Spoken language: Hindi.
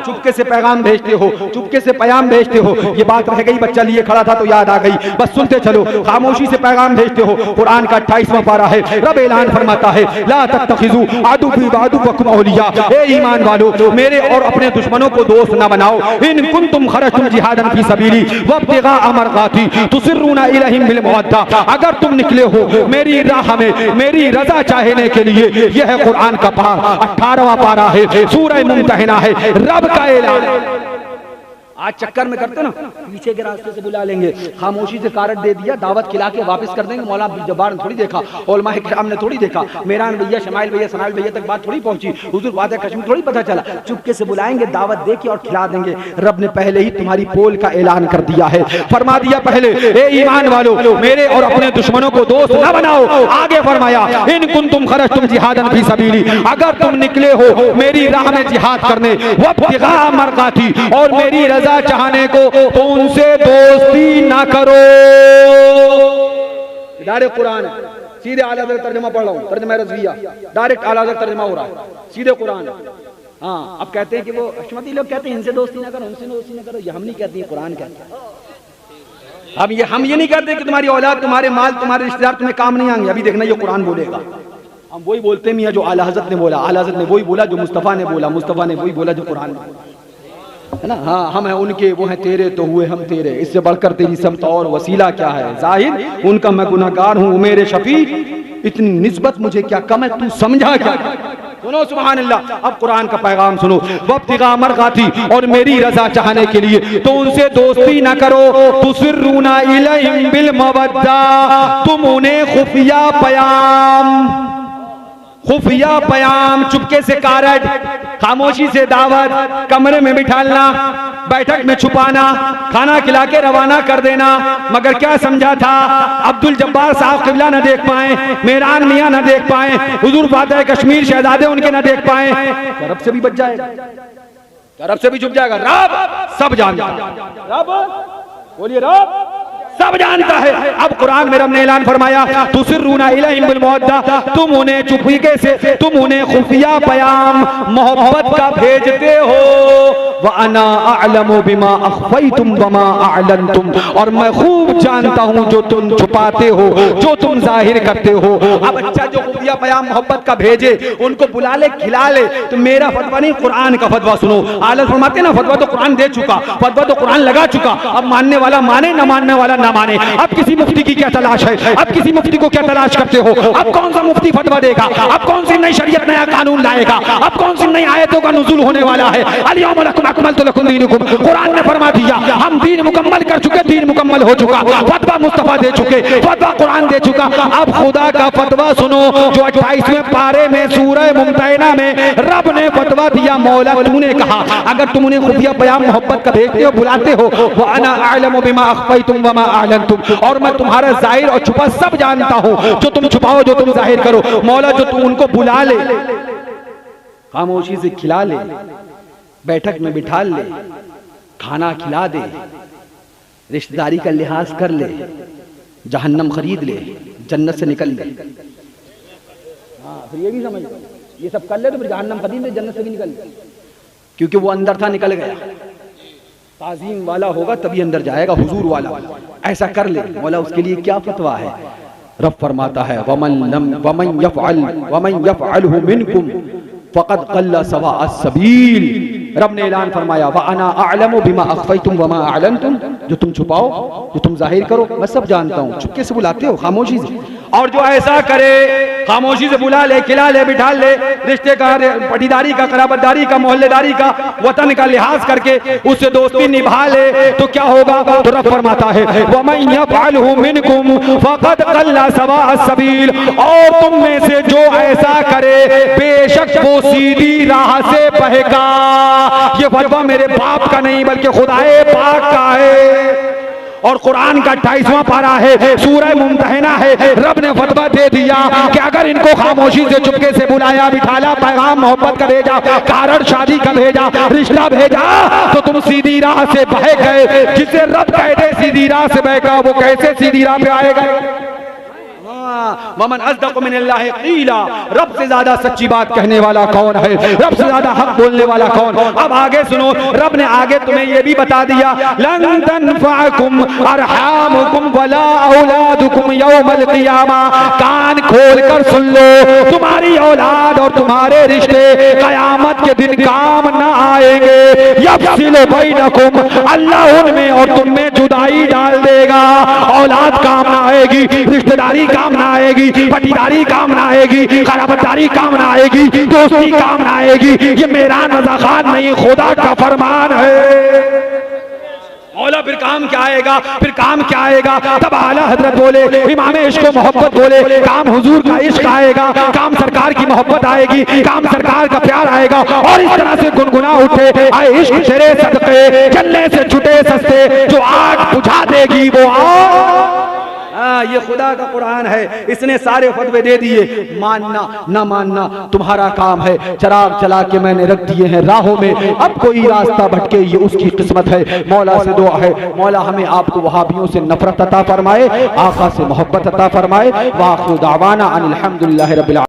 चुपके से पैगाम भेजते हो, चुपके से पैगाम भेजते हो। ये बात रह गई, बच्चा लिए खड़ा था तो याद आ गई, बस सुनते चलो। खामोशी से पैगाम भेजते हो। कुरान का 28वां पारा है, रब ऐलान फरमाता है ला तत्तखिजू अदुव्वी व अदुव्वकुम औलिया, ए ईमान वालों मेरे और अपने दुश्मनों को दोस्त न बनाओ। इन कुंतुम खरजतुम जिहादन फी सबीली वब्तिगा मरज़ाती तुसिर्रूना इलैहिम बिल मवद्दा, अगर तुम निकले हो मेरी राह में मेरी रजा चाहने के लिए। यह है कुरान का पारा, 18वां पारा है, सूरह मुम्तहिना है, रब का ऐलान। आज चक्कर में करते ना, पीछे के रास्ते से बुला लेंगे, खामोशी से कारड दे दिया, दावत खिला के वापस कर देंगे। मौलाना अब्दुल जब्बार ने थोड़ी देखा, उलमाए किराम ने थोड़ी देखा, मेरान भैया, शमाइल भैया, सनाइल भैया तक बात थोड़ी पहुंची, हुजूर वादे कश्मीर थोड़ी पता चला। चुपके से बुलाएंगे, दावत दे के और खिला देंगे। रब ने पहले ही तुम्हारी पोल का ऐलान कर दिया है, फरमा दिया पहले ए ईमान वालों मेरे और अपने दुश्मनों को दोस्त न बनाओ। आगे फरमाया इन कुंतुम खरजतुम जिहादन फी सबीली, अगर तुम निकले हो मेरी राह में जिहाद करने, वब्तिगा मरज़ाती, और मेरी रजा चाहने को, तो उनसे दोस्ती ना करो। डायरेक्ट कुरान है, सीधे आला हज़रत तर्जुमा पढ़ रहा हूं, तर्जुमा रज़विया, डायरेक्ट आला हज़रत तर्जुमा हो रहा है, सीधे कुरान है। हाँ, अब कहते हैं कि वो अशमती लोग कहते हैं इनसे दोस्ती ना करो, उनसे दोस्ती ना करो, ये हम नहीं कहते, हैं कुरान कहते हैं। हम ये नहीं कहते कि तुम्हारी औलाद, तुम्हारे माल, तुम्हारे रिश्तेदार तुम्हें काम नहीं आएंगे। अभी देखना ये कुरान बोलेगा, हम वही बोलते हैं जो आला हज़रत ने बोला, आला हज़रत ने वही बोला जो मुस्तफ़ा ने बोला, मुस्तफ़ा ने वही बोला जो कुरान ने बोला, है ना। हाँ, हम हैं उनके, वो हैं तेरे, तो हुए हम तेरे, इससे बढ़कर तेरी समत और वसीला क्या है। जाहिर उनका मैं गुनाहगार हूँ, मेरे शफी इतनी निस्बत मुझे क्या कम है, तू समझा क्या। सुनो सुभान अल्लाह। अब कुरान का पैगाम सुनो, वब्तिगा मरज़ाती, और मेरी रजा चाहने के लिए तो उनसे दोस्ती ना करो। तुसिर्रूना इलैहिम बिल मवद्दा, तुम उन्हें खुफिया पयाम, चुपके से कारड, खामोशी से दावत, कमरे में बिठालना, बैठक में छुपाना, खाना खिला के रवाना कर देना। मगर क्या समझा था, अब्दुल जब्बार साहब किबला न देख पाए, मेरान मियां न देख पाए, हुजूर वादे कश्मीर शहजादे उनके न देख पाए, रब से भी बच जाएगा, रब से भी छुप जाएगा। रब सब जानता है, रब बोलिए रब सब जानता है। अब कुरान में रब ने ऐलान फरमाया तुसिर्रूना इलैहिम बिल मवद्दा, तुम उन्हें चुपके से, तुम उन्हें खुफिया पयाम मोहब्बत का भेजते हो। व अना अअलमु बिमा अख्फयतुम वमा अअलनतुम, और मैं खूब जानता हूँ जो तुम छुपाते हो, जो तुम जाहिर करते हो। अब अच्छा जो खुफिया पयाम मोहब्बत का भेजे, उनको बुला ले, खिला ले, तो मेरा फतवा नहीं, कुरान का फतवा सुनो। आलत फरमाते ना, फतवा तो कुरान दे चुका, फतवा तो कुरान लगा चुका, अब मानने वाला माने, न मानने वाला ना माने। अब किसी मुफ्ती की क्या तलाश है, अब किसी मुफ्ती को क्या तलाश करते हो, अब कौन सा मुफ्ती फतवा देगा, अब कौन सी नई शरीयत नया कानून लाएगा, अब कौन सी नई आयतों का नुज़ूल होने वाला है। अल-यौम अकमलतु लकुम दीनकुम, कुरान ने फरमा दिया हम दीन मुकम्मल कर चुके, दीन मुकम्मल हो चुका, फतवा मुस्तफा दे चुके, फतवा कुरान दे चुका। अब खुदा का फतवा सुनो जो 28वें पारे में सूरह मुम्तहिना में रब ने फतवा दिया। मौला तूने कहा अगर तुम उन्हें खुफिया पयाम मोहब्बत का भेजते हो, बुलाते हो, व अना अअलमु बिमा अख्फयतुम वमा अअलनतुम, और मैं तुम्हारा जाहिर और छुपा सब जानता हूं, जो तुम छुपाओ, जो तुम जाहिर करो। मौला जो तू उनको बुला ले, खामोशी से खिला ले, बैठक में बिठा ले, खाना खिला दे, रिश्तेदारी का लिहाज कर ले, जहन्नम खरीद ले, जन्नत से निकल ले। हाँ, फिर ये भी समझ लो, ये सब कर ले तो फिर जहन्नम खरीद ले, जन्नत से भी निकल ले, क्योंकि वो अंदर था, निकल गया। ताज़ीम वाला होगा तभी अंदर जाएगा, हुजूर वाला, ऐसा कर ले। मौला उसके लिए क्या फतवा है। रब फरमाता है वमन यफ़अलहु मिनकुम फ़क़द क़ल्ल सवाअ सबील। रब ने ऐलान फरमाया व अना अअलमु बिमा अख्फयतुम वमा अअलनतुम, जो तुम छुपाओ, जो तुम जाहिर करो, मैं सब जानता हूँ। चुपके से बुलाते हो, खामोशी से, और जो ऐसा करे, खामोशी से बुला ले, खिला ले, बिठा ले, रिश्ते का, पटीदारी का, कराबतदारी का, मोहल्लेदारी का, वतन का लिहाज करके उससे दोस्ती निभा ले, तो क्या होगा। तो रब फरमाता है वमन यफ़अलहु मिनकुम फ़क़द क़ल्ल सवाअ सबील, और तुम में से जो ऐसा करे बेशक वो सीधी राह से बहेगा। ये फतवा मेरे बाप का नहीं बल्कि खुदाए पाक का है, और कुरान का 28वां पारा है, सूरह मुम्तहिना है। रब ने फतवा दे दिया कि अगर इनको खामोशी से चुपके से बुलाया, बिठाला, पैगाम मोहब्बत का भेजा, कारण शादी का भेजा, रिश्ता भेजा, तो तुम सीधी राह से बह गए। जिसे रब कहते सीधी राह से बहेगा, वो कैसे सीधी राह पे आएगा। वमन अस्दक़ु मिनल्लाहि क़ीला, रब से ज्यादा सच्ची बात कहने वाला कौन है, रब से ज्यादा हक बोलने वाला कौन। अब आगे सुनो, रब ने आगे तुम्हें ये भी बता दिया, लन तनफ़अकुम अरहामुकुम वला औलादुकुम यौमल क़ियामा। कान खोल कर सुन लो, तुम्हारी औलाद और तुम्हारे रिश्ते कयामत के दिन काम न आएंगे। यफ़सिलु बैनकुम, अल्लाह उनमें और तुम में जुदाई डाल देगा। औलाद काम ना आएगी, रिश्तेदारी काम ना आएगी, पटीदारी काम ना आएगी, खराबदारी काम ना आएगी, दोस्ती काम ना आएगी। ये मेरा नज़ाखान नहीं, खुदा का फरमान है। मौला फिर काम क्या आएगा, फिर काम क्या आएगा। तब आला हजरत बोले, इमाम इश्क मोहब्बत बोले, काम हुजूर का इश्क आएगा, काम सरकार की मोहब्बत आएगी, काम सरकार का प्यार आएगा। और इस तरह से गुनगुना उठे, आए इश्क तेरे सदके चलने से छुटे सस्ते, जो आग बुझा देगी वो आग। ये खुदा का कुरान है, इसने सारे फतवे दे दिए। मानना ना मानना तुम्हारा काम है। चराग चला के मैंने रख दिए हैं राहों में, अब कोई रास्ता भटके ये उसकी किस्मत है। मौला से दुआ है, मौला हमें आपको वहाबियों से नफरत अता फरमाए, आका से मोहब्बत अता फरमाए। वाखिर दावाना अनिल हम्दुलिल्लाहि रब्बिल आलमीन।